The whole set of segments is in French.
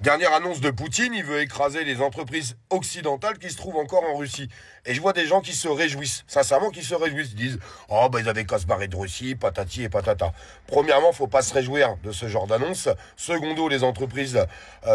Dernière annonce de Poutine, il veut écraser les entreprises occidentales qui se trouvent encore en Russie. Et je vois des gens qui se réjouissent, sincèrement qui se réjouissent, ils disent « Oh, ils avaient qu'à se barrer de Russie, patati et patata ». Premièrement, faut pas se réjouir de ce genre d'annonce. Secondo, les entreprises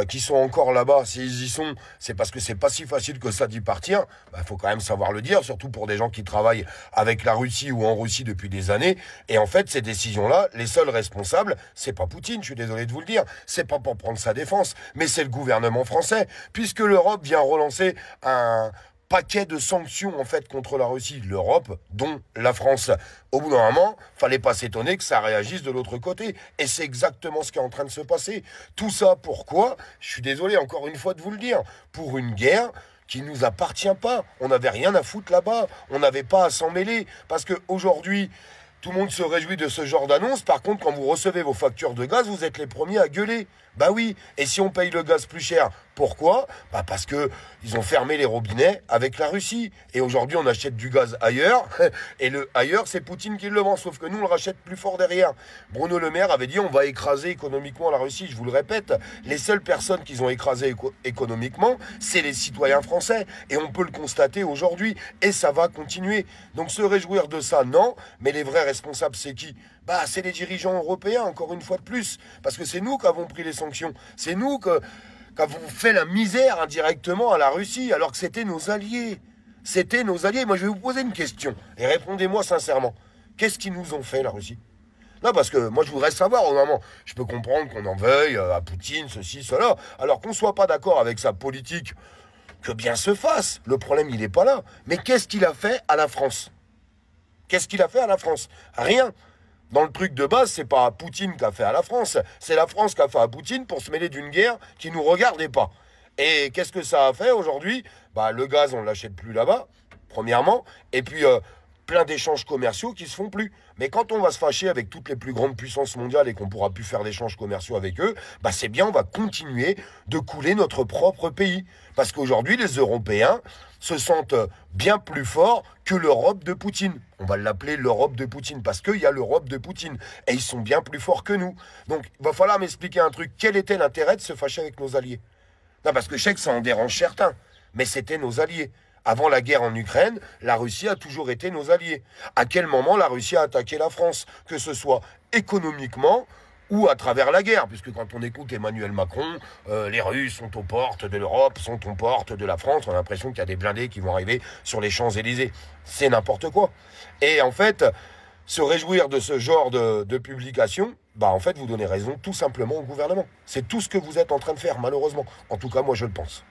qui sont encore là-bas, s'ils y sont, c'est parce que c'est pas si facile que ça d'y partir. Faut quand même savoir le dire, surtout pour des gens qui travaillent avec la Russie ou en Russie depuis des années. Et en fait, ces décisions-là, les seuls responsables, c'est pas Poutine, je suis désolé de vous le dire, c'est pas pour prendre sa défense, mais c'est le gouvernement français, puisque l'Europe vient relancer un paquet de sanctions en fait contre la Russie, l'Europe, dont la France. Au bout d'un moment, fallait pas s'étonner que ça réagisse de l'autre côté. Et c'est exactement ce qui est en train de se passer. Tout ça, pourquoi? Je suis désolé encore une fois de vous le dire. Pour une guerre qui ne nous appartient pas. On n'avait rien à foutre là-bas. On n'avait pas à s'en mêler. Parce qu'aujourd'hui, tout le monde se réjouit de ce genre d'annonce. Par contre, quand vous recevez vos factures de gaz, vous êtes les premiers à gueuler. Bah oui. Et si on paye le gaz plus cher, pourquoi? Parce que ils ont fermé les robinets avec la Russie. Et aujourd'hui, on achète du gaz ailleurs. Et le ailleurs, c'est Poutine qui le vend. Sauf que nous, on le rachète plus fort derrière. Bruno Le Maire avait dit on va écraser économiquement la Russie. Je vous le répète, les seules personnes qu'ils ont écrasées économiquement, c'est les citoyens français. Et on peut le constater aujourd'hui. Et ça va continuer. Donc se réjouir de ça, non. Mais les vrais responsables, c'est qui? C'est les dirigeants européens, encore une fois de plus. Parce que c'est nous qui avons pris les sanctions. C'est nous qu'avons fait la misère indirectement à la Russie, alors que c'était nos alliés. C'était nos alliés. Moi, je vais vous poser une question. Et répondez-moi sincèrement. Qu'est-ce qu'ils nous ont fait, la Russie? Non, parce que moi, je voudrais savoir, au moment. Je peux comprendre qu'on en veuille à Poutine, ceci, cela. Alors qu'on ne soit pas d'accord avec sa politique, que bien se fasse. Le problème, il n'est pas là. Mais qu'est-ce qu'il a fait à la France? Qu'est-ce qu'il a fait à la France? Rien. Dans le truc de base, c'est pas Poutine qui a fait à la France, c'est la France qui a fait à Poutine pour se mêler d'une guerre qui nous regardait pas. Et qu'est-ce que ça a fait aujourd'hui? Le gaz, on ne l'achète plus là-bas, premièrement, et puis plein d'échanges commerciaux qui se font plus. Mais quand on va se fâcher avec toutes les plus grandes puissances mondiales et qu'on pourra plus faire d'échanges commerciaux avec eux, c'est bien, on va continuer de couler notre propre pays. Parce qu'aujourd'hui, les Européens se sentent bien plus forts que l'Europe de Poutine. On va l'appeler l'Europe de Poutine parce qu'il y a l'Europe de Poutine. Et ils sont bien plus forts que nous. Donc, il va falloir m'expliquer un truc. Quel était l'intérêt de se fâcher avec nos alliés? Non, parce que je sais que ça en dérange certains. Mais c'était nos alliés. Avant la guerre en Ukraine, la Russie a toujours été nos alliés. À quel moment la Russie a attaqué la France? Que ce soit économiquement ou à travers la guerre, puisque quand on écoute Emmanuel Macron, les Russes sont aux portes de l'Europe, sont aux portes de la France, on a l'impression qu'il y a des blindés qui vont arriver sur les Champs-Élysées. C'est n'importe quoi. Et en fait, se réjouir de ce genre de publication, en fait, vous donnez raison tout simplement au gouvernement. C'est tout ce que vous êtes en train de faire, malheureusement. En tout cas, moi, je le pense.